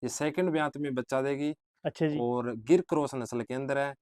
ये सेकंड ब्यात में बच्चा देगी। अच्छा जी। और गिर क्रॉस नस्ल के अंदर है।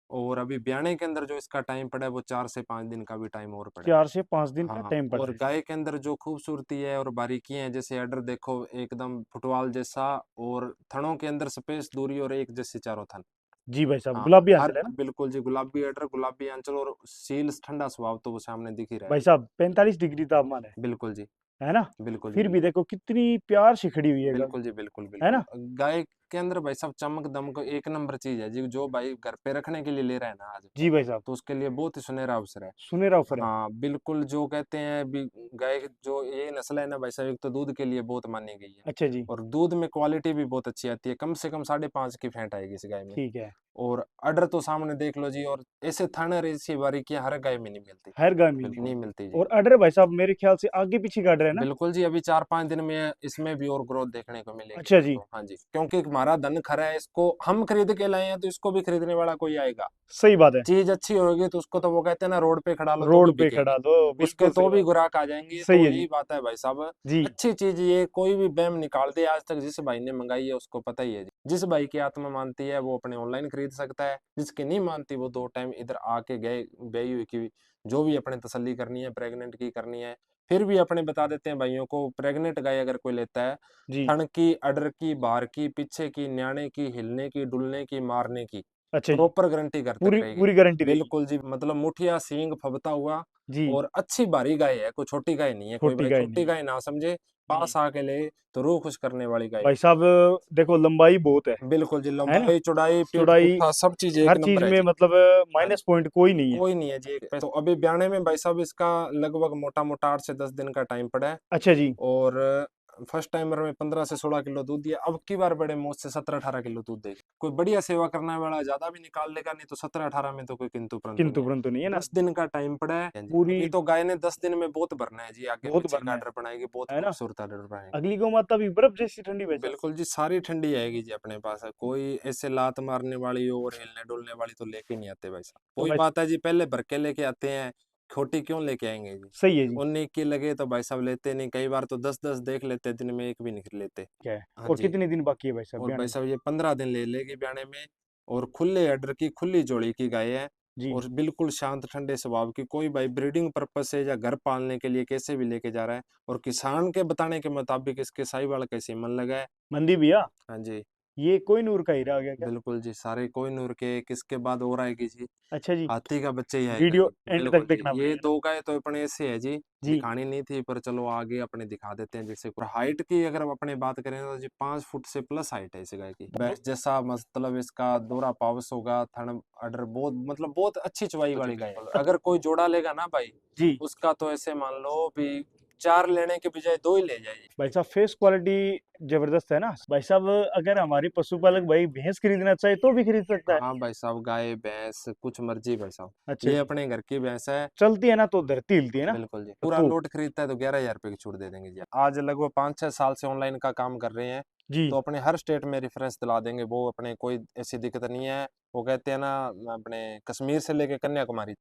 और अभी ब्याने के अंदर जो इसका टाइम पड़ा है वो 4 से 5 दिन का भी टाइम और पड़ा है। 4 से 5 दिन का हाँ, टाइम पड़ और रहा है। गाय के अंदर जो खूबसूरती है और बारीकियां हैं, जैसे अडर देखो एकदम फुटबॉल जैसा, और थनों के अंदर स्पेस दूरी और एक जैसे चारों थन। जी भाई साहब, हाँ, गुलाबी हर आंचल है ना? बिल्कुल जी, गुलाबी अडर, गुलाबी आंचल और सील, ठंडा स्वभाव तो वो सामने दिख ही रहा है भाई जी। साहब 45 डिग्री तापमान बिल्कुल जी, है ना? बिल्कुल जी, फिर भी बिल्कुल। देखो कितनी प्यार से खड़ी हुई है गाय, बिल्कुल जी, बिल्कुल, है बिल्कुल। ना? गाय के अंदर भाई साहब चमक दमक एक नंबर चीज़ है जी, जो भाई घर पे रखने के लिए ले रहा है ना आज, जी भाई साहब, तो उसके लिए बहुत ही सुनहरा अवसर है। सुनहरा अवसर है। हाँ, बिल्कुल जो कहते हैं भी, गाय जो ये नस्ल है ना भाई साहब, एक तो दूध के लिए बहुत मानी गई है, अच्छा जी, और दूध में क्वालिटी भी बहुत अच्छी आती है, कम से कम 5.5 की फैट आएगी इस गाय में। ठीक है। और अडर तो सामने देख लो जी, और ऐसे थन और ऐसी बारीकियां हर गाय में नहीं मिलती। हर गाय में नहीं। नहीं मिलती जी। और अडर भाई साहब मेरे ख्याल से आगे पीछे का अडर है ना? बिल्कुल जी, अभी 4-5 दिन में इसमें भी और ग्रोथ देखने को मिलेगी अच्छा जी, आपको। हाँ जी, क्योंकि हमारा धन खरा है, इसको हम खरीद के लाए हैं तो इसको भी खरीदने वाला कोई आएगा। सही बात है। चीज अच्छी होगी तो उसको तो वो कहते हैं ना, रोड पे खड़ा लो तो भी रोड पे बिकेगी। खड़ा दो, उसके बिल्कुल तो सही भी बात। ग्राहक आ जाएंगे, सही तो है जी। यही बात है भाई साहब। जी, अच्छी चीज ये, कोई भी बैम निकाल दे आज तक, जिस भाई ने मंगाई है उसको पता ही है जी। जिस भाई की आत्मा मानती है वो अपने ऑनलाइन खरीद सकता है, जिसकी नहीं मानती वो 2 टाइम इधर आके गए गई हुई की जो भी अपने तसल्ली करनी है, प्रेग्नेंट की करनी है। फिर भी अपने बता देते हैं भाइयों को, प्रेग्नेंट गाय अगर कोई लेता है, जी। थन की, अडर की, बार की, पीछे की, न्याणे की, हिलने की, डुलने की, मारने की अच्छा जी, प्रॉपर गारंटी घर तक पूरी रहेगी। पूरी गारंटी रहेगी। बिल्कुल जी, मतलब मुठिया सींग फबता हुआ, जी, और अच्छी भारी गाय है, कोई छोटी गाय नहीं है। कोई छोटी भाई गाय छोटी नहीं। गाय ना समझे, पास जी, आके ले तो रूह खुश करने वाली गाय भाई है। साहब देखो लंबाई बहुत बिल्कुल जी, है ना? लंबाई, चौड़ाई, पीठ चौड़ाई, पुट्ठा सब चीज हर एक चीज नंबर है में जी। मतलब हाँ जी, माइनस पॉइंट कोई नहीं है। कोई नहीं है जी। तो अभी ब्याने में भाई साहब इसका लगभग मोटा मोटा 8 से 10 दिन का टाइम पड़ा है। अच्छा जी, और फर्स्ट टाइमर में 15 से 16 किलो दूध दिया, अब की बार बड़े मौज से 17-18 किलो दूध देगी। कोई बढ़िया सेवा करने वाला ज्यादा भी निकाल लेगा, नहीं तो 17-18 में तो कोई किंतु परंतु किंतु नहीं है। परंतु नहीं है ना? 10 दिन का टाइम पड़ा है। हाँ जी, पूरी अभी तो गाय ने 10 दिन में बहुत भरना है जी, आगे बहुत पीछे का भरना आर्डर बनाएगी, बहुत है ना? खूबसूरत आर्डर बनाएगी। अगली गौ माता भी बर्फ जैसी ठंडी भाई साहब। बिल्कुल जी, सारी ठंडी आएगी जी अपने पास है। कोई ऐसे लात मारने वाली और हिलने डुलने वाली तो लेके नहीं आते भाई साहब। तो वही भाई बात है जी, पहले भर के लेके आते हैं, खोटी क्यों लेके आएंगे जी। सही है जी। 19 की लगे तो भाई साहब लेते नहीं, कई बार तो 10-10 देख लेते, दिन में एक भी नहीं लेते। क्या है? हाँ और जी। कितने दिन बाकी है भाई साहब और ब्याने भाई में? साहब ये 15 दिन ले लेगी ब्याने में। और खुले अडर की, खुली जोड़ी की गाय है। जी, और बिल्कुल शांत ठंडे स्वभाव की, कोई भाई ब्रीडिंग पर्पज से या घर पालने के लिए कैसे भी लेके जा रहा है। और किसान के बताने के मुताबिक इसके साहिवाल का सीमन लगा है। मंदी भैया, हाँ जी, ये कोई नूर का हीरा आ गया क्या? बिल्कुल जी, सारे कोहिनूर के। किसके बाद और आएगी जी, अच्छा जी, हाथी का बच्चा ही आएगा वीडियो जी। एंड तक बिल्कुल जी, देखना ये पड़ेगा ना? 2 गाय तो अपने ऐसे है जी, जी, दिखानी नहीं थी पर चलो आगे अपने दिखा देते हैं। जैसे हाइट की अगर हम अपने बात करें तो जी 5 फुट से प्लस हाइट है इस गाय की। दो- बैस जैसा, मतलब इसका दोहरा पावस होगा, थन अडर बहुत, मतलब बहुत अच्छी चवाई वाली गाय है। अच्छा, अगर कोई जोड़ा लेगा ना भाई, जी उसका तो ऐसे मान लो भी 4 लेने के बजाय 2 ही ले जाइए। भाई साहब फेस क्वालिटी जबरदस्त है ना भाई साहब? अगर हमारे पशुपालक भाई भैंस खरीदना चाहे तो भी खरीद सकता है? हाँ भाई साहब, गाय भैंस कुछ मर्जी भाई साहब। अच्छा ये जी, अपने घर की भैंस है। चलती है ना तो धरती हिलती है ना? बिल्कुल जी, पूरा तो लोट खरीदता है तो 11,000 रुपए की छूट दे देंगे जी। आज लगभग 5-6 साल से ऑनलाइन का काम कर रहे हैं, जी, तो अपने हर स्टेट में रेफरेंस दिला देंगे। वो अपने कोई ऐसी दिक्कत नहीं है। वो कहते हैं ना, अपने कश्मीर से लेके कन्याकुमारी।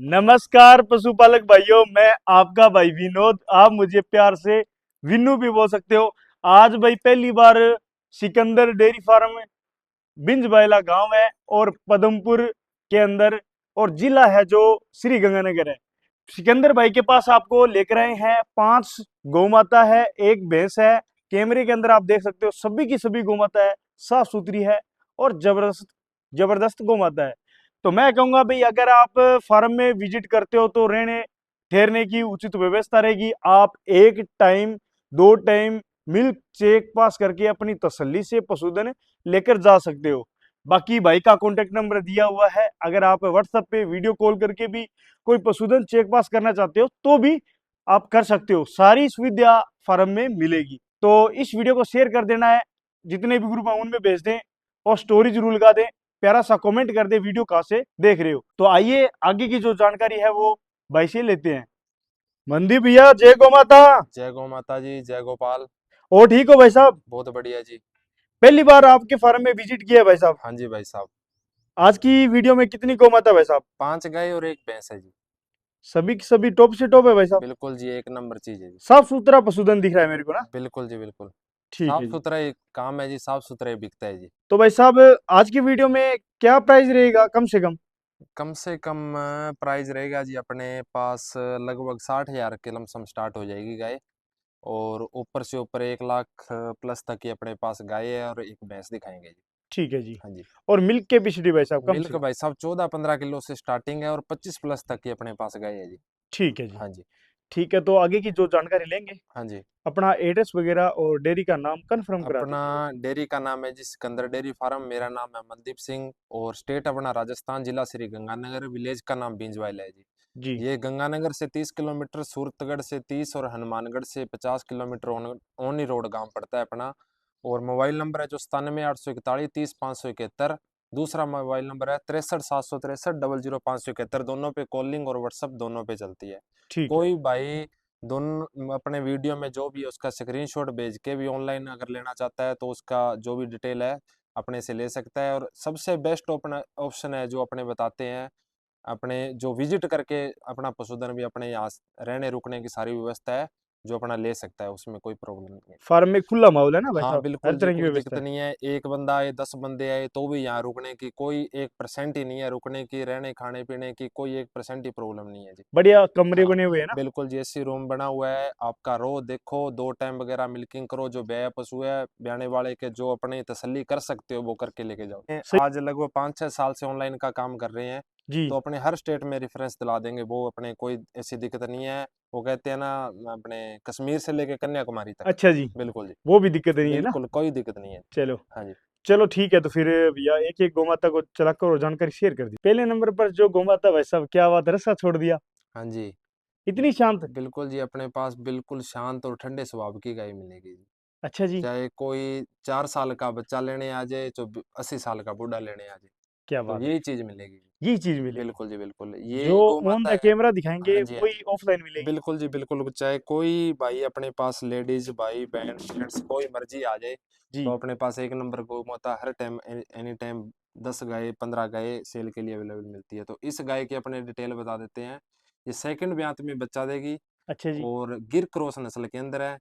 नमस्कार पशुपालक भाइयों, मैं आपका भाई विनोद, आप मुझे प्यार से विन्नू भी बोल सकते हो। आज भाई पहली बार सिकंदर डेयरी फार्म बिंज बायला गांव है और पदमपुर के अंदर, और जिला है जो श्री गंगानगर है। सिकंदर भाई के पास आपको लेकर आए हैं 5 गौ माता है, एक भैंस है। कैमरे के अंदर आप देख सकते हो सभी की सभी गौ माता है, साफ सुथरी है और जबरदस्त जबरदस्त गौ माता है। तो मैं कहूंगा भाई अगर आप फार्म में विजिट करते हो तो रहने ठहरने की उचित व्यवस्था रहेगी। आप एक time 2 time milk cheque pass करके अपनी तसल्ली से पशुधन लेकर जा सकते हो। बाकी भाई का कॉन्टेक्ट नंबर दिया हुआ है, अगर आप व्हाट्सएप पे वीडियो कॉल करके भी कोई पशुधन चेक पास करना चाहते हो तो भी आप कर सकते हो, सारी सुविधा फार्म में मिलेगी। तो इस वीडियो को शेयर कर देना है, जितने भी ग्रुप है उनमें भेज दें और स्टोरी जरूर लगा दें, प्यारा सा कमेंट कर दे वीडियो कहाँ से देख रहे हो। तो आइए आगे की जो जानकारी है वो भाई से लेते हैं। मंदी भैया जय गौ माता। जय गौ माता जी, जय गोपाल। और ठीक हो भाई साहब? बहुत बढ़िया जी। पहली बार आपके फार्म में विजिट किया है भाई साहब? हाँ जी भाई साहब। आज की वीडियो में कितनी गौ माता भाई साहब? 5 गाय और 1 भैंस है जी। सभी की सभी टॉप से टॉप है भाई साहब? बिल्कुल जी, एक नंबर चीज है जी। साफ सुथरा पशुधन दिख रहा है मेरे को ना? बिल्कुल जी, बिल्कुल। ठीक है साफ जी। सुथरा ही काम है जी, साफ सुथरा ही बिकता है जी। तो भाई साहब आज की वीडियो में क्या प्राइस रहेगा कम से कम? कम से कम प्राइस रहेगा जी अपने पास लगभग 60,000 के लमसम स्टार्ट हो जाएगी गाय। और ऊपर से ऊपर 1 लाख प्लस तक की अपने पास गाय है और एक भैंस दिखाएंगे जी। ठीक है जी। हाँ जी। और मिल्क कैपेसिटी भाई साहब कम से मिल्क कम? भाई साहब 14-15 किलो से स्टार्टिंग है और 25 प्लस तक की अपने पास गाय है जी। ठीक है जी। हाँ जी। ठीक है, तो आगे की जो जानकारी लेंगे, हाँ जी। अपना एड्रेस वगैरह और डेयरी का नाम कंफर्म करा अपना दीजिएगा। डेयरी का नाम है जी सिकंदर डेयरी फार्म। मेरा नाम है मनदीप सिंह और स्टेट अपना राजस्थान, जिला श्री गंगानगर, विलेज का नाम बींजवाइल है जी। जी। ये गंगानगर से 30 किलोमीटर, सूरतगढ़ से 30 और हनुमानगढ़ से 50 किलोमीटर ओनी रोड गांव पड़ता है अपना। और मोबाइल नंबर है जो 97 841 30 571। दूसरा मोबाइल नंबर है 63 763 00571। दोनों पे कॉलिंग और व्हाट्सअप दोनों पे चलती है। ठीक है। कोई भाई दोनों अपने वीडियो में जो भी है उसका स्क्रीनशॉट भेज के भी ऑनलाइन अगर लेना चाहता है तो उसका जो भी डिटेल है अपने से ले सकता है। और सबसे बेस्ट ऑप्शन है जो अपने बताते हैं, अपने जो विजिट करके अपना पशुधन भी अपने यहाँ रहने रुकने की सारी व्यवस्था है जो अपना ले सकता है, उसमें कोई प्रॉब्लम नहीं है। फार्म में खुला माहौल है ना भाई हाँ साहब, हर बिल्कुल जी, तरह की कोई व्यवस्था दिक्कत है। नहीं है। एक बंदा आए 10 बंदे आए तो भी यहाँ रुकने की कोई 1% ही नहीं है, रुकने की, रहने खाने पीने की कोई 1% ही प्रॉब्लम नहीं है जी। बढ़िया कमरे हाँ बने हुए हैं ना? बिल्कुल जी, एसी रूम बना हुआ है। आपका रो देखो, 2 टाइम वगैरह मिल्किंग करो, जो ब्याया पशु है ब्याने वाले के जो अपनी तसल्ली कर सकते हो वो करके लेके जाओ। सही। आज लगभग 5-6 साल से ऑनलाइन का काम कर रहे हैं जी। तो अपने हर स्टेट में रेफरेंस दिला देंगे वो, अपने कोई ऐसी दिक्कत नहीं है। वो कहते हैं ना अपने कश्मीर से लेके कन्याकुमारी तक। अच्छा जी। बिल्कुल जी। वो भी दिक्कत नहीं है ना? बिल्कुल कोई दिक्कत नहीं है। चलो। हाँ जी। चलो ठीक है, तो फिर भैया एक एक गोमाता को चलाकर और जानकारी शेयर कर दी। पहले नंबर पर जो गोमाता भाई साहब, क्या बात है, रस्सा छोड़ दिया, हाँ जी। इतनी शांत। बिल्कुल जी, अपने पास बिल्कुल शांत और ठंडे स्वभाव की गाय मिलेगी जी। अच्छा जी। चाहे कोई 4 साल का बच्चा लेने आ जाए, जो 80 साल का बूढ़ा लेने आ जाए, क्या तो बात है, यही चीज मिलेगी। यही चीज मिलेगी। बिल्कुल जी बिल्कुल, ये जो गौ ऑन माता द है। कैमरा हाँ दिखाएंगे जी हाँ जी। वही ऑफलाइन मिलेगी। बिल्कुल जी बिल्कुल, चाहे कोई भाई अपने पास लेडीज भाई बहन जेंट्स कोई मर्जी आ जाए जी। तो अपने पास एक नंबर गौ माता हर टाइम एनी टाइम 10 गाय 15 गाय सेल के लिए अवेलेबल मिलती है। तो इस गाय की अपने डिटेल बता देते हैं। ये सेकंड ब्यात में बच्चा देगी अच्छा जी। और गिर क्रॉस नस्ल के अंदर है।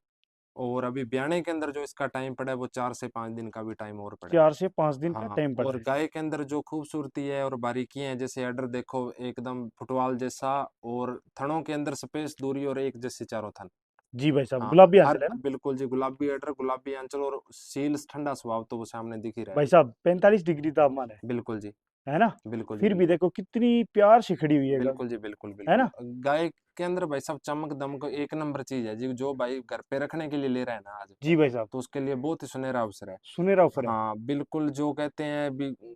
और अभी ब्याने के अंदर जो इसका टाइम पड़ा है वो 4 से 5 दिन का भी टाइम और पड़ा है। 4 से 5 दिन का हाँ, टाइम पड़ और रहा है। गाय के अंदर जो खूबसूरती है और बारीकी है, जैसे अडर देखो एकदम फुटबॉल जैसा, और थनों के अंदर स्पेस दूरी और एक जैसे चारों थन। जी भाई साहब, हाँ गुलाबी हर आंचल है ना? बिल्कुल जी, गुलाबी अडर गुलाबी आंचल और सील ठंडा स्वभाव तो वो सामने दिख ही रहा है भाई जी। साहब 45 डिग्री तापमान बिल्कुल जी। है ना? बिल्कुल जी फिर भी बिल्कुल। देखो कितनी प्यार से खड़ी हुई है बिल्कुल जी बिल्कुल है बिल्कुल। ना? गाय के अंदर भाई साहब चमक दमक एक नंबर चीज है जी। जो भाई घर पे रखने के लिए ले रहा है ना आज, जी भाई साहब। तो उसके लिए बहुत ही सुनहरा अवसर है। सुनहरा ऑफर है। हाँ बिल्कुल, जो कहते हैं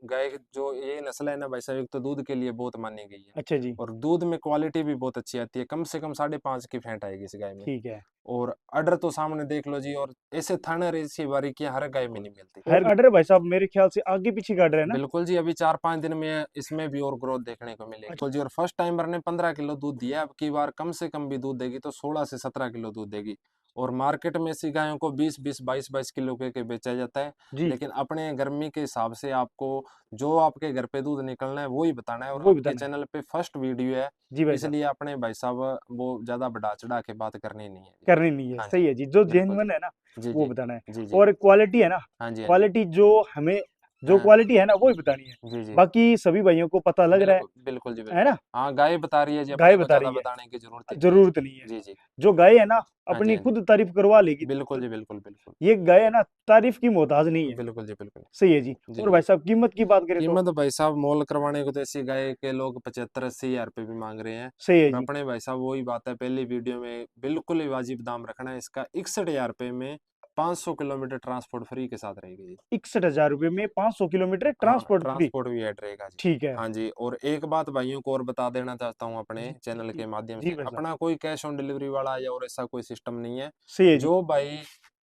गाय जो ये नस्ल है ना भाई साहब, एक तो दूध के लिए बहुत मानी गई है अच्छा जी। और दूध में क्वालिटी भी बहुत अच्छी आती है। कम से कम 5.5 की फैट आएगी इस गाय में। ठीक है। और अडर तो सामने देख लो जी, और ऐसे थन और ऐसी बारीकियां हर गाय में नहीं मिलती। और ऑर्डर भाई साहब मेरे ख्याल से आगे पीछे का ऑर्डर है ना? बिल्कुल जी, अभी 4-5 दिन में इसमें भी और ग्रोथ देखने को मिलेगी। अच्छा। बिल्कुल जी, और फर्स्ट टाइमर ने 15 किलो दूध दिया, अब की बार कम से कम भी दूध देगी तो 16 से 17 किलो दूध देगी। और मार्केट में ऐसी गायों को 20-20 22-22 किलो के बेचा जाता है। जी। लेकिन अपने गर्मी के हिसाब से आपको जो आपके घर पे दूध निकलना है वो ही बताना है, और वो आपके बताना है। चैनल पे फर्स्ट वीडियो है, जी भाई साहब। इसलिए अपने भाई साहब वो ज्यादा बढ़ा चढ़ा के बात करनी नहीं है जी। करनी नहीं है, हाँ जी। सही है जी, जो बिल्कुल जी। जेन्युइन है ना जी वो जी। बताना है। जी जी। और क्वालिटी है ना, हाँ जी हाँ जी। क्वालिटी जो हमें, जो हाँ। क्वालिटी है ना वो ही बतानी है। जी जी। बाकी सभी भाइयों को पता लग रहा बिल्कुल बिल्कुल जी है बिल्कुल। ना? हाँ गाय बता रही है जी, गाय अपने को बता ज्यादा रही है, बताने की जरूरत ही नहीं है जी। जरूरत नहीं है। जी जी। जो गाय है ना हाँ जी अपनी हाँ जी। खुद तारीफ करवा लेगी। बिल्कुल जी बिल्कुल बिल्कुल। ये गाय है ना तारीफ की मोहताज नहीं है। बिल्कुल जी बिल्कुल। सही है जी। जी और जी। भाई साहब कीमत की बात करें तो? कीमत भाई साहब मोल करवाने को तो ऐसी गाय के लोग 75-80 हजार रुपये भी मांग रहे हैं। सही है और जी। अपने भाई साहब वही बात है, पहली वीडियो में बिल्कुल ही वाजिब दाम रखना है इसका। 61 हजार रुपये में 500 किलोमीटर ट्रांसपोर्ट फ्री के साथ रहेगी जी। 61,000 रुपये में 500 किलोमीटर हाँ ट्रांसपोर्ट फ्री। ट्रांसपोर्ट भी ऐड रहेगा जी। ठीक है। हाँ जी, और एक बात भाइयों को और बता देना चाहता हूँ अपने जी चैनल जी के माध्यम जी से, भाई साहब। अपना कोई कैश ऑन डिलीवरी वाला या और ऐसा कोई सिस्टम नहीं है। सही है जी। जो भाई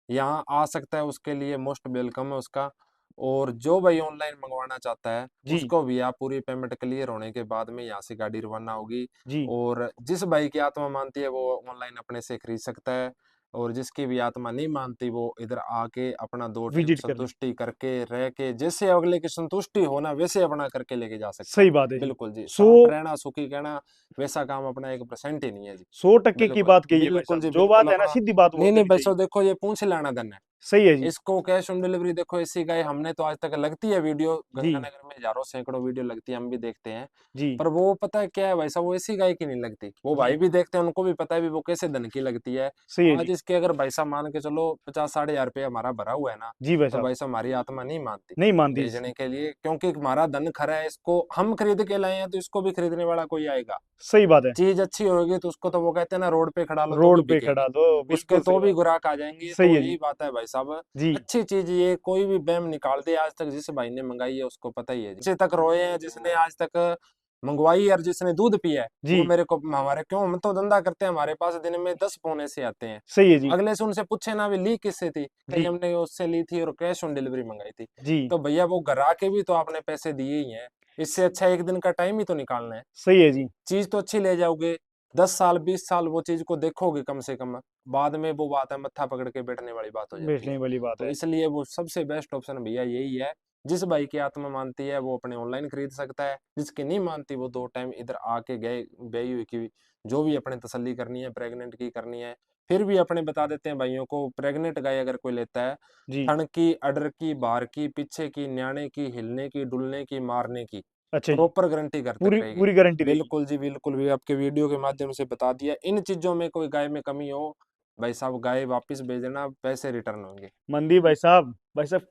यहाँ आ सकता है उसके लिए मोस्ट वेलकम है उसका। और जो भाई ऑनलाइन मंगवाना चाहता है जी उसको भी आप पूरी पेमेंट क्लियर होने के बाद में यहाँ से गाड़ी रवाना होगी। जी। और जिस भाई की आत्मा मानती है वो ऑनलाइन अपने से खरीद सकता है, और जिसकी भी आत्मा नहीं मानती वो इधर आके अपना 2 टाइम विजिट कर ले। संतुष्टि करके रह के, जैसे अगले की संतुष्टि हो ना वैसे अपना करके लेके जा सकता है। सही बात है जी। बिल्कुल जी, सो साथ रहना सुखी कहना वैसा काम अपना 1% ही नहीं है जी। 100% की बिल्कुल बात कही है भाई बिल्कुल साहब, जी जो बिल्कुल बात है ना अपना। सीधी बात बोल नहीं नहीं देनी भाई चाहिए। साहब देखो, ये पूंछ लाना धन है। सही है जी। इसको कैश ऑन डिलीवरी देखो, ऐसी गाय हमने तो आज तक लगती है वीडियो, जी गंगानगर में हजारों सैकड़ों वीडियो लगती है, हम भी देखते हैं। जी पर वो पता है क्या है भाई साहब, वो ऐसी गाय की नहीं लगती, वो जी। भाई भी देखते हैं, उनको भी पता है भी वो कैसे धन की लगती है। सही है आज जी। इसके अगर भाई साहब मान के चलो 50-60 हजार रुपया हमारा भरा हुआ है ना, जी भाई तो साहब। भाई साहब हमारी आत्मा नहीं मानती नहीं मानती इस। बेचने के लिए, क्योंकि हमारा धन खरा है, इसको हम खरीद के लाए हैं तो इसको भी खरीदने वाला कोई आएगा। सही बात है। चीज अच्छी होगी तो उसको तो वो कहते हैं ना, रोड पे खड़ा लो तो भी रोड पे बिकेगी, खड़ा दो, उसके बिल्कुल तो सही भी बात। ग्राहक आ जाएंगे। सही तो है यही जी। बात है भाई साहब, जी अच्छी चीज ये कोई भी बैम निकाल दे, आज तक जिस भाई ने मंगाई है उसको पता ही है, जिसे तक रोए हैं, जिसने आज तक मंगवाई और जिसने दूध पिया है, वो जी। मेरे को हमारे क्यों, हम तो धंधा करते हैं, हमारे पास दिन में 10 फोन ऐसे आते हैं, सही है जी। अगले से उनसे पूछे ना भी ली किससे थी, कहीं जी हमने उससे ली थी और कैश ऑन डिलीवरी मंगाई थी। जी। तो भैया वो घर आके भी तो आपने पैसे दिए ही हैं, इससे अच्छा एक दिन का टाइम ही तो निकालना है। सही है जी। चीज तो अच्छी ले जाओगे, 10 साल 20 साल वो चीज को देखोगे कम से कम, बाद में वो बात है मत्था पकड़ के बैठने वाली बात हो जाती है। बेचने वाली बात तो है। इसलिए वो सबसे बेस्ट ऑप्शन भैया यही है, जिस भाई की आत्मा मानती है वो अपने ऑनलाइन खरीद सकता है, जिसकी नहीं मानती वो 2 टाइम इधर आके गए गई हुई की जो भी अपने तसल्ली करनी है, प्रेग्नेंट की करनी है। फिर भी अपने बता देते हैं भाइयों को, प्रेग्नेंट गाय अगर कोई लेता है, जी। थन की, अडर की, बार की, पीछे की, न्याणे की, हिलने की, डुलने की, मारने की अच्छा जी। प्रॉपर गारंटी घर तक पूरी रहेगी। पूरी गारंटी रहेगी। बिल्कुल जी, बिल्कुल भी आपके वीडियो के माध्यम से बता दिया, इन चीज़ों में कोई गाय में कमी हो, भाई साहब गाय वापस भेज देना, पैसे रिटर्न होंगे। मंदी भाई साहब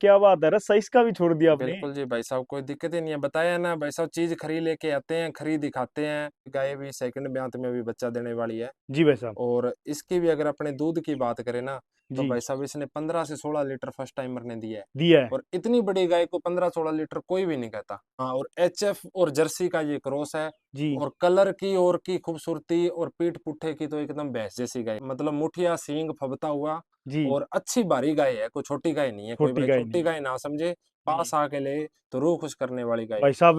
क्या बात है, रस्सा इसका भी छोड़ दिया आपने। बिल्कुल जी भाई साहब, कोई दिक्कत ही नहीं है, बताया ना भाई साहब, चीज़ खरीद लेके आते हैं, खरीद दिखाते हैं। गाय भी सेकंड ब्यात में भी बच्चा देने वाली है। जी भाई साहब। और इसकी भी अगर अपने दूध की बात करें ना, तो जी। भाई साहब इसने 15 से 16 लीटर फर्स्ट टाइमर ने दिया है। दिया है। और इतनी बड़ी गाय को 15-16 लीटर कोई भी नहीं कहता। हाँ, और एचएफ और जर्सी का ये क्रॉस है। जी और कलर की और की खूबसूरती और पीठ पुट्ठे की तो एकदम भैंस जैसी गाय, मतलब मुठिया सींग फबता हुआ, जी। और अच्छी भारी गाय है, कोई छोटी गाय नहीं है, कोई छोटी भाई गाय छोटी नहीं। गाय ना समझे, जी पास आके ले तो रूह खुश करने वाली गाय भाई है। साहब,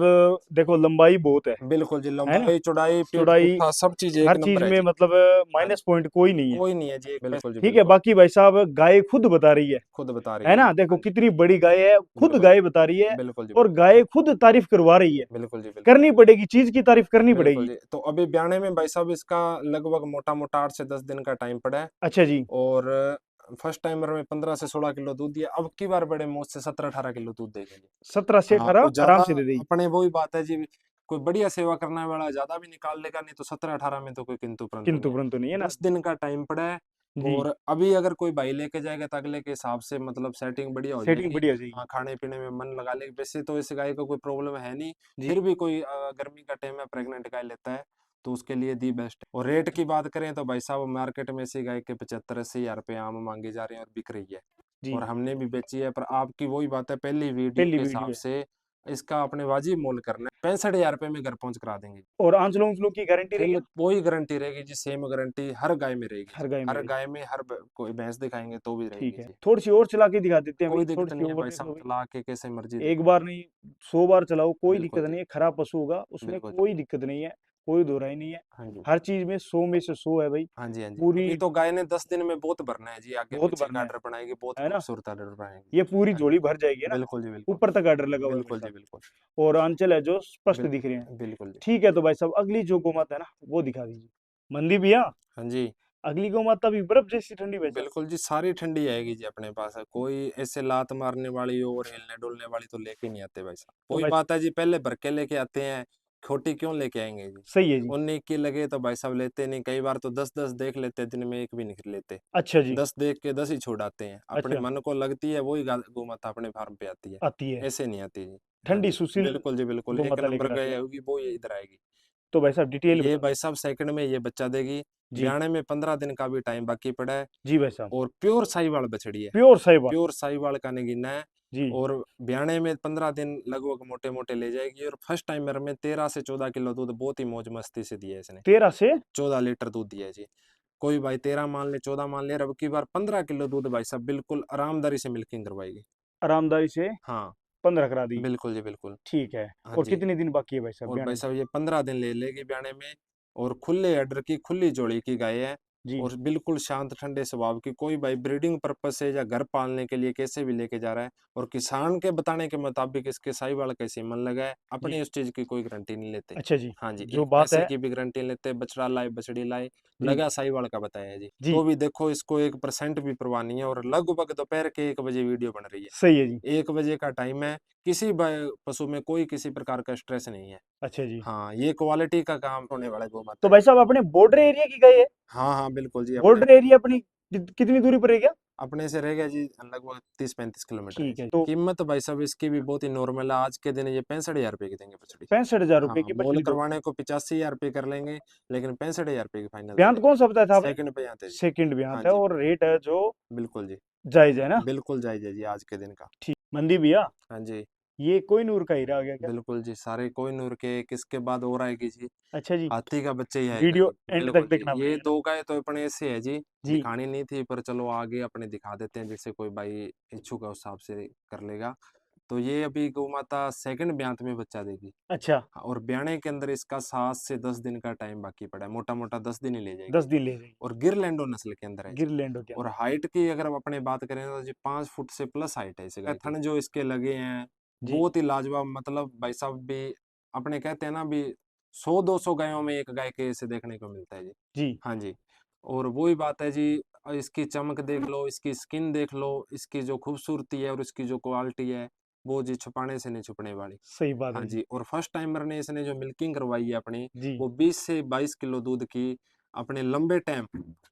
देखो लंबाई बहुत बिल्कुल जी, है ना? लंबाई चौड़ाई पीठ चौड़ाई, पुट्ठा सब चीज एक हर चीज नंबर है में जी। मतलब हाँ जी, माइनस पॉइंट कोई नहीं है। कोई नहीं है जी, बिल्कुल जी ठीक है, बिल्कुल। बाकी भाई साहब गाय खुद बता रही खुद बता रही है है ना? जी, देखो हाँ जी, कितनी बड़ी गाय है, खुद बिल्कुल, गाय बता रही है। बिल्कुल जी और बिल्कुल, गाय खुद तारीफ करवा रही है। बिल्कुल जी बिल्कुल, करनी पड़ेगी, चीज की तारीफ करनी बिल्कुल पड़ेगी। जी। तो अभी ब्याने में भाई साहब इसका लगभग मोटा-मोटा 8 से 10 दिन का टाइम पड़ा है। अच्छा जी। और फर्स्ट टाइमर में 15 से 16 किलो दूध दिया, अब की बार बड़े मौज से 17-18 किलो दूध देगी जी। 17 से हाँ, 18 और आराम ज़्यादा से दे देगी। अपने वही बात है जी, कोई बढ़िया सेवा करने वाला ज़्यादा भी निकाल लेगा, नहीं तो 17-18 में तो कोई किंतु परंतु किंतु नहीं है। परंतु नहीं है ना। 10 दिन का टाइम पड़ा है। जी। और अभी अगर कोई भाई लेके जाएगा तो अगले के हिसाब से मतलब सेटिंग बढ़िया हो सेटिंग जाएगी। बढ़िया हो जाएगी। हाँ, खाने-पीने में मन लगा लेगी। वैसे तो इस गाय को कोई प्रॉब्लम है नहीं, जी फिर भी कोई गर्मी का टाइम है, प्रेग्नेंट गाय लेता है, तो उसके लिए दी बेस्ट है। और रेट की बात करें तो भाई साहब मार्केट में इसी गाय के 75-80 हज़ार रुपए आम मांगे जा रहे हैं और बिक रही है। जी। और हमने भी बेची है, पर आपकी वही बात है, पहली वीडियो पहली के वीडियो हिसाब है। से इसका अपने वाजिब मोल करना है, 65 हज़ार रुपए में घर पहुंच करा देंगे। और आंचलों उंचलों की गारंटी रहेगी फिर ना? वही गारंटी रहेगी जी, सेम गारंटी हर गाय में रहेगी हर जी, गाय में हर रहेगी। गाय में हर कोई भैंस दिखाएंगे तो भी ठीक रहेगी है, जी। थोड़ी सी और चला के दिखा देते हैं भाई, कोई थोड़ी दिक्कत सी नहीं है और भाई देखो साहब, भाई। चला के कैसे मर्जी एक दिखाओ। बार नहीं, 100 बार चलाओ, कोई बिल्कुल दिक्कत जी, नहीं है। खराब पशु होगा उसमें बिल्कुल जी। कोई दिक्कत नहीं है, कोई दो राय नहीं है। हाँ जी, हर चीज में 100 में से 100 है भाई। हाँ जी, हाँ जी। पूरी अभी तो गाय ने 10 दिन में बहुत भरना है जी, आगे बहुत पीछे का भरना आर्डर बनाएगी, बहुत है ना? खूबसूरत आर्डर बनाएगी। ये पूरी हाँ जी, झोली भर जाएगी ना। बिल्कुल जी बिल्कुल, ऊपर तक आर्डर लगा हुआ है भाई बिल्कुल जी साहब। बिल्कुल, और आंचल है जो स्पष्ट दिख रहे हैं। बिल्कुल जी। ठीक है, तो भाई साहब अगली जो गौ माता है ना वो दिखा दीजिए। मंदी भैया, हाँ जी, अगली गौ माता भी बर्फ जैसी ठंडी भाई साहब। बिल्कुल जी, सारी ठंडी आएगी जी अपने पास। कोई ऐसे लात मारने वाली और हिलने-डुलने वाली तो लेके नहीं आते भाई साहब। तो वही भाई बात है जी, पहले भर के लेके आते हैं, खोटी क्यों लेके आएँगे जी? सही है जी। 19 की लगे तो भाई साहब लेते नहीं, कई बार तो 10-10 देख लेते हैं, दिन में 1 भी नहीं लेते। अच्छा जी। 10 देख के 10 ही छोड़ आते हैं। अपने अच्छा। मन को लगती है वही गौ-माता अपने फार्म पे आती है, आती है। ऐसे नहीं आती जी। हाँ ठंडी जी, सुशील बिल्कुल जी बिल्कुल, गौ एक माता नंबर लेकर आते गाय हैं। होगी वो ये इधर आएगी। तो भाई साहब डिटेल ये बता भाई दीजिए। साहब सेकंड में ये बच्चा देगी, जी। ब्याने में 15 दिन का भी टाइम बाकी पड़ा है। जी भाई साहब। और प्योर साहीवाल बछड़ी है, प्योर साहिवाल। प्योर साहीवाल का नगीना है। जी। और ब्याने में 15 दिन लगभग मोटे-मोटे ले जाएगी, और फर्स्ट टाइमर में 13 से 14 किलो दूध बहुत ही मौज मस्ती से दिया है इसने। 13 से 14 लीटर दूध दिया है जी। कोई भाई 13 मान ले, 14 मान ले, और अब की बार 15 किलो दूध भाई साहब बिल्कुल आरामदारी से मिल्किंग करवाएगी। आरामदारी से हाँ, 15 करा दी। बिल्कुल जी बिल्कुल। ठीक है। हाँ और जी। कितने दिन बाकी है भाई साहब और भाई ब्याने में? साहब ये 15 दिन ले लेगी ब्याने में। और खुले अडर की खुली जोड़ी की गाय है। जी और बिल्कुल शांत ठंडे स्वभाव की। कोई भाई ब्रीडिंग पर्पज से या घर पालने के लिए कैसे भी लेके जा रहा है, और किसान के बताने के मुताबिक इसके साहिवाल कैसे मन लगा है, जी। अपनी उस चीज की कोई गारंटी नहीं लेते। अच्छा जी। हाँ जी, जो एक बात पैसे है। की भी गारंटी नहीं लेते। बछड़ा लाए बछड़ी लाए, जी लगा साहिवाल का बताया है जी। जी। तो भी देखो इसको 1% भी परवाह नहीं है, और लगभग दोपहर के 1 बजे वीडियो बन रही है। सही है जी। 1 बजे का टाइम है। किसी पशु में कोई किसी प्रकार का स्ट्रेस नहीं है। अच्छा जी। हाँ, ये क्वालिटी का काम होने वाला है गौ तो माता भाई जी। साहब अपने बॉर्डर एरिया की गए है। हाँ हाँ बिल्कुल जी, अपने बॉर्डर एरिया अपनी कितनी दूरी पर है क्या? अपने से रह गया जी लगभग 30-35 किलोमीटर है ठीक है। जी। तो कीमत भाई साहब इसकी भी बहुत ही नॉर्मल है। आज के दिन ये 65,000 रुपए की देंगे बछड़ी। 65,000 रुपए हाँ, की मोल बछड़ी दो। करवाने को 85,000 रुपए कर लेंगे, लेकिन 65,000 रुपए की फाइनल दे ब्यांत देंगे। कौन सा बताया था आपने? सेकंड पे यहाँ जी। सेकंड हाँ ब्यांत है जी, और रेट है जो बिल्कुल जी, जायज है ना? बिल्कुल जायज है जी आज के दिन का। ठीक मंदी भैया, हाँ जी, ये कोई नूर का हीरा आ गया क्या? बिल्कुल जी, सारे कोहिनूर के। किसके बाद और आएगी जी? अच्छा जी। हाथी का बच्चा ही आएगा वीडियो जी, एंड तक बिल्कुल जी। देखना ये पड़ेगा ना? 2 गाय तो अपने ऐसे है जी, जी दिखानी नहीं थी पर चलो आगे अपने दिखा देते हैं, जैसे कोई भाई इच्छुक है उस हिसाब से कर लेगा। तो ये अभी गौ माता सेकंड ब्यांत में बच्चा देगी। अच्छा। हाँ, और ब्याने के अंदर इसका 7 से 10 दिन का टाइम बाकी पड़ा है, मोटा-मोटा 10 दिन ही ले 10 जाएगी। दिन ले जाएगी। और गिरलैंडो नस्ल के अंदर है जी। गिरलैंडो के और अंदर। हाइट की अगर हम अपने बात करें तो जी 5 फुट से प्लस हाइट है इस गाय की। थन जो इसके लगे हैं, जी बहुत ही लाजवाब। मतलब भाई साहब भी अपने कहते हैं ना भी 100-200 गायों में एक गाय के ऐसे देखने को मिलता है जी। जी। हाँ जी, और वही बात है जी, इसकी चमक देख लो, इसकी स्किन देख लो, इसकी जो खूबसूरती है और इसकी जो क्वालिटी है, वो जी छुपाने से नहीं छुपने वाली। सही बात हाँ है जी। जी, और फर्स्ट टाइमर ने इसने जो मिल्किंग करवाई है अपनी, जी वो 20 से 22 किलो दूध की अपने लंबे टाइम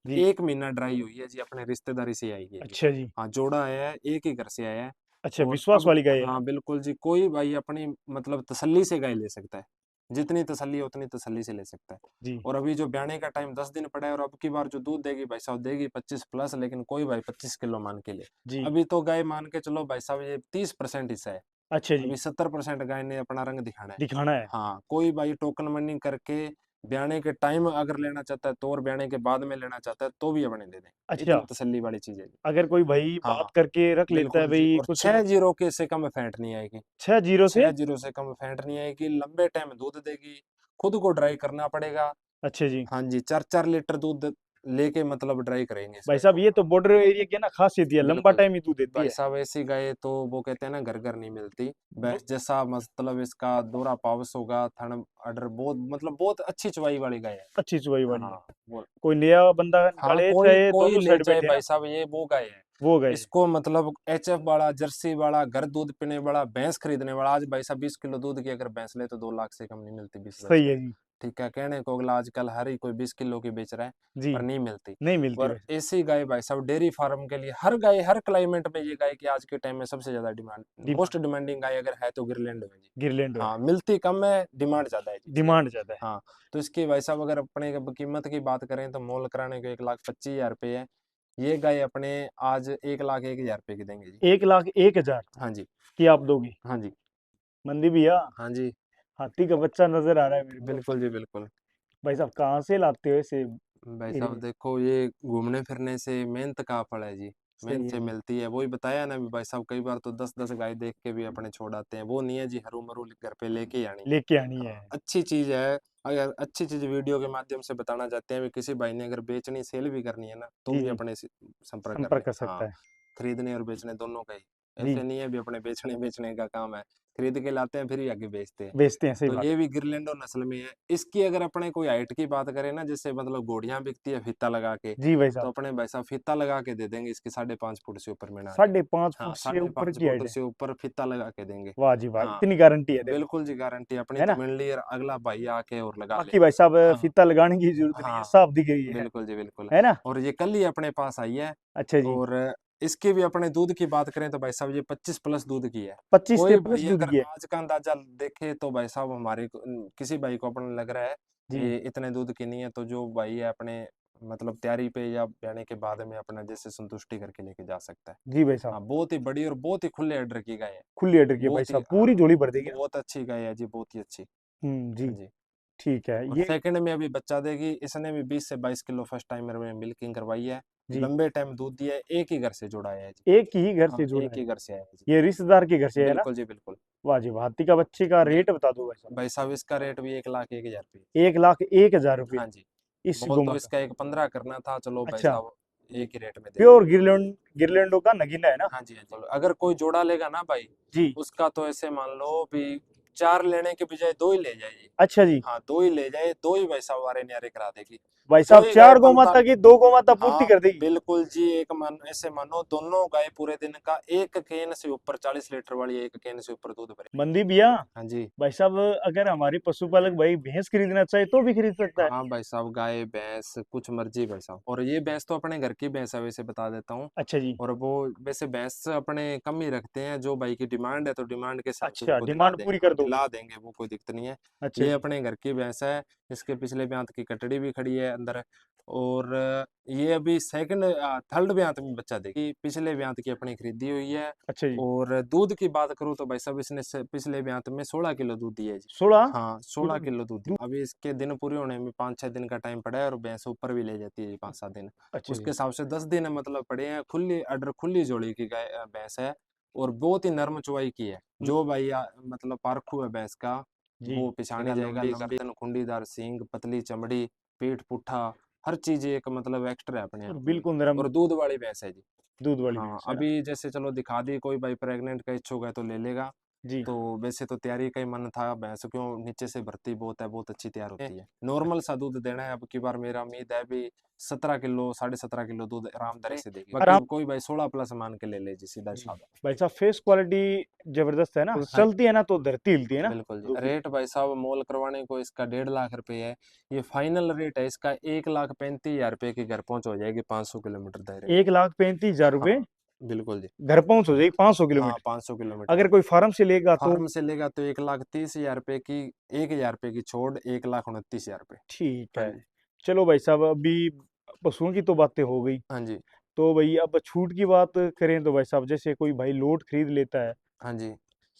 जी। 1 महीना ड्राई हुई है जी, अपने रिश्तेदारी से आई है जी। अच्छा जी। हाँ, जोड़ा आया है, एक ही घर से आया है। अच्छा और विश्वास अब वाली गाय है ना? हाँ, बिल्कुल जी, कोई भाई अपनी मतलब तसल्ली से गाय ले सकता है। जितनी तसल्ली है उतनी तसल्ली से ले सकता है। जी और अभी जो ब्याने का टाइम 10 दिन पड़ा है, और अब की बार जो दूध देगी भाई साहब, देगी 25 प्लस, लेकिन कोई भाई 25 किलो मान के ले। जी। अभी तो गाय मान के चलो भाई साहब, ये 30% हिस्सा है। अच्छा जी। अभी 70% गाय ने अपना रंग दिखाना है। दिखाना है। हाँ, कोई भाई टोकन मनी करके ब्याने के टाइम अगर लेना चाहता है तो, और ब्याने के बाद में लेना चाहता है तो भी अपने दे दें। अच्छा। इतनी तसल्ली वाली चीज है जी। अगर कोई भाई बात हाँ, करके रख लेता है बिल्कुल जी, भाई और कुछ 6-0 के से कम फैट नहीं आएगी। 6-0 से। 6-0 से कम फैट नहीं आएगी, लंबे टाइम दूध देगी। खुद को ड्राई करना पड़ेगा। अच्छा जी। हाँ जी, 4-4 लीटर दूध लेके मतलब ड्राई करेंगे इस भाई गाय साहब को। ये तो बॉर्डर एरिया की है ना खासियत, है लंबा बिल्कुल। टाइम ही दूध देती भाई है। साहब ऐसी गाय तो वो कहते हैं ना घर-घर नहीं मिलती। दो- भैंस जैसा मतलब इसका दोहरा पावस होगा, थन अडर बहुत मतलब बहुत अच्छी चुवाई वाली गाय है। अच्छी चुवाई वाली है। हाँ, वो कोई नया बंदा हाँ, निकाले कोई चाहे कोई दोनों ले साइड जाए बैठे ना, भाई साहब, ये वो गाय है। वो गए। इसको मतलब एचएफ वाला, जर्सी वाला, घर दूध पीने वाला, भैंस खरीदने वाला, आज भाई साहब 20 किलो दूध की अगर भैंस ले तो 2 लाख से कम नहीं मिलती 20 सही में। है जी। ठीक है, कहने को अगला आजकल हर ही कोई 20 किलो की बेच रहा है, जी पर नहीं मिलती। नहीं मिलती पर वैसे। ऐसी गाय भाई साहब डेयरी फार्म के लिए, हर गाय हर क्लाइमेट में ये गाय की आज के टाइम में सबसे ज्यादा डिमांड, मोस्ट डिमांड डिमांडिंग गाय अगर है तो गिरलैंड है जी। गिरलैंड है। हाँ, मिलती कम है, डिमांड ज्यादा है जी इसकी। डिमांड ज्यादा है। हाँ, तो इसकी भाई साहब अगर अपने कीमत की बात करें तो मोल कराने को 1,25,000 रुपये है। ये गाय अपने आज 1,01,000 रुपये की देंगे जी। 1,01,000 हाँ जी, की आप दोगे? हाँ जी, मंदी भैया, हाँ जी, हाथी का बच्चा नजर आ रहा है मेरे को। बिल्कुल जी, बिल्कुल। भाई साहब कहाँ से लाते हो ऐसे भाई साहब एरिया? देखो, ये घूमने फिरने से मेहनत का फल है जी। मेहनत सही है से जी। मिलती है, वही बताया ना भी भाई साहब, कई बार तो 10-10 गाय देख के भी अपने छोड़ आते हैं। वो नहीं है जी हरू-मरू घर पे लेके ही आनी है। लेके आनी है। हाँ, अच्छी चीज़ है। अगर अच्छी चीज़ वीडियो के माध्यम से बताना चाहते हैं भी, किसी भाई ने अगर बेचनी, सेल भी करनी है ना, तो जी भी जी। अपने से संपर्क कर ले। संपर्क कर हाँ, सकता है। खरीदने और बेचने दोनों का ही। जी ऐसे नहीं है भी अपने बेचने-बेचने का काम है। खरीद के लाते हैं फिर ही आगे बेचते हैं। बेचते हैं, सही तो बात ये है। भी गिरलैंडो नस्ल में है। इसकी अगर अपने कोई हाइट की बात करें ना, जैसे मतलब घोड़ियाँ बिकती है फीता लगा के, जी भाई तो साहब। अपने भाई साहब फीता लगा के दे देंगे इसके 5.5 फुट से ऊपर मिला के। 5.5 फुट हाँ, से साढ़े ऊपर 5 की हाइट फुट है। से ऊपर फीता लगा के देंगे। वाह जी वाह, हाँ, इतनी गारंटी है देखो। बिल्कुल जी, गारंटी अपनी है तो ना? मिल ली और अगला भाई आके और लगा ले। बाकी भाई साहब हाँ, फीता लगाने की जरूरत नहीं है, हाँ, साफ दिख रही बिल्कुल जी, बिल्कुल। है ना? और ये कल ही अपने पास आई है। अच्छा जी। और इसकी भी अपने दूध की बात करें तो भाई साहब ये 25 प्लस दूध की है। 25 के कोई प्लस भाई दूध अगर की है। आज का अंदाजा देखे तो भाई साहब हमारे किसी भाई को अपने लग रहा है जी ये इतने दूध की नहीं है, तो जो भाई है अपने मतलब तैयारी पे या ब्याने के बाद में अपना जैसे संतुष्टि करके लेके जा सकता है। जी भाई साहब। हाँ, बहुत ही बड़ी और बहुत ही खुले ऑर्डर की गाय है। खुली ऑर्डर की है भाई बहुत ही साहब, पूरी हाँ, जोड़ी भर देगी ना? बहुत अच्छी गाय है जी, बहुत ही अच्छी। जी। हाँ जी। ठीक है और ये। सेकंड में अभी बच्चा देगी। इसने भी 20 से 22 किलो फर्स्ट टाइमर में मिल्किंग करवाई है। जी लंबे टाइम दूध दिया है, एक ही घर से जुड़ा है जी। एक ही घर से हाँ, जुड़ा एक है। ही घर से आया है जी। ये रिश्तेदार के घर से है ना? बिल्कुल जी, बिल्कुल। वाह जी वाह, हाथी का बच्चे का बिल रेट बता दो भाई साहब। भाई साहब इसका रेट भी 1,01,000 रुपये। 1,01,000 रुपये। हाँ जी। इस मोल गौ तो माता। इसका एक 15 करना था, चलो भाई अच्छा, साहब एक ही रेट में दे प्योर देंगे। गिरलैंडो का नगीना है ना? हाँ जी, हाँ जी। अगर कोई जोड़ा लेगा ना भाई, जी। उसका तो ऐसे मान लो भी 4 लेने के बजाय 2 ही ले जाए जी। अच्छा जी। हाँ, 2 ही ले जाए, 2 ही भाई साहब वारे न्यारे करा देगी। भाई 2 साहब ही गाय 4 गौ पलता, माता की 2 गौ माता पूर्ति हाँ, कर देगी। बिल्कुल जी। एक मन ऐसे मानो दोनों गाय पूरे दिन का एक केन से ऊपर 40 लीटर वाली एक केन से ऊपर दूध भरेगी। मंदी भैया, हाँ जी। भाई साहब अगर हमारे पशुपालक भाई भैंस खरीदना चाहे तो भी खरीद सकता है? हाँ भाई साहब, गाय भैंस कुछ मर्जी भाई साहब। और ये भैंस तो अपने घर की भैंस है, वैसे बता देता हूँ। अच्छा जी। और वो वैसे भैंस अपने कम ही रखते हैं, जो भाई की डिमांड है तो डिमांड के हिसाब से अच्छा, उनको दिला डिमांड देंगे। पूरी हाँ, कर दोगे? दिला देंगे, वो कोई दिक्कत नहीं है। अच्छा ये जी। अपने घर की भैंस है। इसके पिछले ब्यात की कटड़ी भी खड़ी है अंदर। और ये अभी सेकंड थर्ड ब्यात में बच्चा देगी। पिछले ब्यात की अपनी खरीदी हुई है। अच्छा जी। और दूध की बात करूँ तो भाई साहब इसने पिछले ब्यात में 16 किलो दूध दिया है जी। 16 हाँ, 16 किलो किलो दूध। अभी इसके दिन पूरे होने में 5-6 दिन का टाइम पड़ा है, और भैंस ऊपर भी ले जाती है जी 5-7 दिन। अच्छा उसके जी। हिसाब से 10 दिन मतलब पड़े हैं। खुली अडर खुली जोड़ी की गाय भैंस है। और बहुत ही नर्म चुवाई की है। हम्म, जो भाई मतलब पारखू है भैंस का, जी। वो पहचानी जाएगा। लंबी गर्दन, खुंडीदार सींग, पतली चमड़ी, पेट पुट्ठा, हर चीज एक मतलब एक्स्ट्रा है अपने और आप में। बिल्कुल नरम और दूध वाली भैंस है जी। दूध वाली हाँ, भैंस है ना? अभी जैसे चलो दिखा दी, कोई भाई प्रेग्नेंट का इच्छुक है तो ले लेगा। जी। तो वैसे तो तैयारी का ही मन था, भैंस क्यों नीचे से भरती बहुत है, बहुत अच्छी तैयार होती है। नॉर्मल सा दूध देना है अब की बार, मेरा उम्मीद है भी 17 किलो 17.5 किलो दूध आरामदारी से देगी। आराम। बाकी कोई भाई 16 प्लस मान के ले ले जी, सीधा जी। साधा। भाई साहब फेस क्वालिटी जबरदस्त है ना? हाँ, चलती है ना तो धरती हिलती है ना? बिल्कुल जी। रेट भाई साहब मोल करवाने को इसका 1.5 लाख रुपए है। ये फाइनल रेट है इसका, 1,35,000 रुपए की घर पहुंच हो जाएगी 500 किलोमीटर दायरे में। 1,35,000 रुपए हाँ, बिल्कुल जी। घर पहुंच हो जाएगी 500 हाँ, किलोमीटर। 500 किलोमीटर। अगर कोई फार्म से लेगा तो? फार्म से लेगा तो 1,30,000 रुपए की, 1,000 रुपए की छोड़ 1,29,000 रुपए। ठीक हाँ है। जी। चलो भाई साहब अभी पशुओं की तो बातें हो गई। हाँ जी। तो भाई अब छूट की बात करें तो भाई साहब जैसे कोई भाई लोट खरीद लेता है हाँ जी।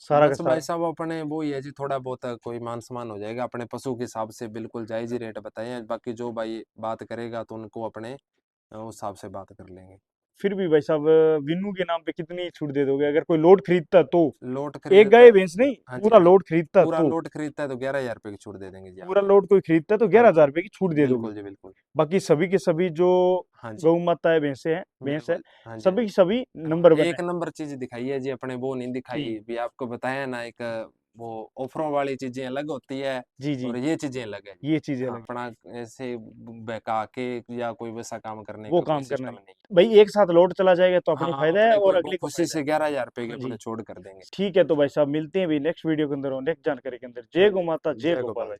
सारा का बस भाई सारा। साहब अपने वो ही है जी, थोड़ा बहुत कोई मान सम्मान हो जाएगा अपने पशु के हिसाब से, बिल्कुल जायज ही रेट बताए हैं। बाकी जो भाई बात करेगा तो उनको अपने उस हिसाब से बात कर लेंगे। फिर भी भाई साहब विन्नू के नाम पे कितनी छूट दे दोगे अगर कोई लोट खरीदता तो? लोट एक खरीदता गाय है। भैंस नहीं, हाँ जी, पूरा हाँ जी। लोट खरीदता पूरा तो? लोट खरीदता है तो 11,000 रुपए की छूट दे देंगे जी पूरा आपको। लोट कोई खरीदता है तो हाँ ग्यारह जी, हजार रुपए की छूट दे दोगे? बिल्कुल जी, बिल्कुल। बाकी सभी के सभी जो हाँ जी, गौ माता है भैंस है बिल्कुल। हाँ जी, हाँ सभी जी। की सभी हाँ, नंबर वन है। एक नंबर चीज दिखाई है जी अपने, वो नहीं दिखाई जी भी आपको बताया ना। एक वो ऑफरों वाली चीजें अलग होती है, जी जी। और ये चीजें अलग है जी। ये चीजें हाँ, अलग अपना ऐसे बहका के या कोई वैसा काम करने वो का कोई काम करना सिस्टम नहीं। नहीं है। भाई एक साथ लोड चला जाएगा तो अपनी हाँ, फायदा है अपने और कोई वो अगले को खुशी फायदा है। से 11,000 रुपए के हाँ अपने जी। छोड़ कर देंगे। ठीक है तो भाई साहब मिलते हैं भी नेक्स्ट वीडियो के अंदर और नेक्स्ट जानकारी के अंदर। जय हाँ गौ जी, माता, जय जय गोपाल गोपाल। भाई।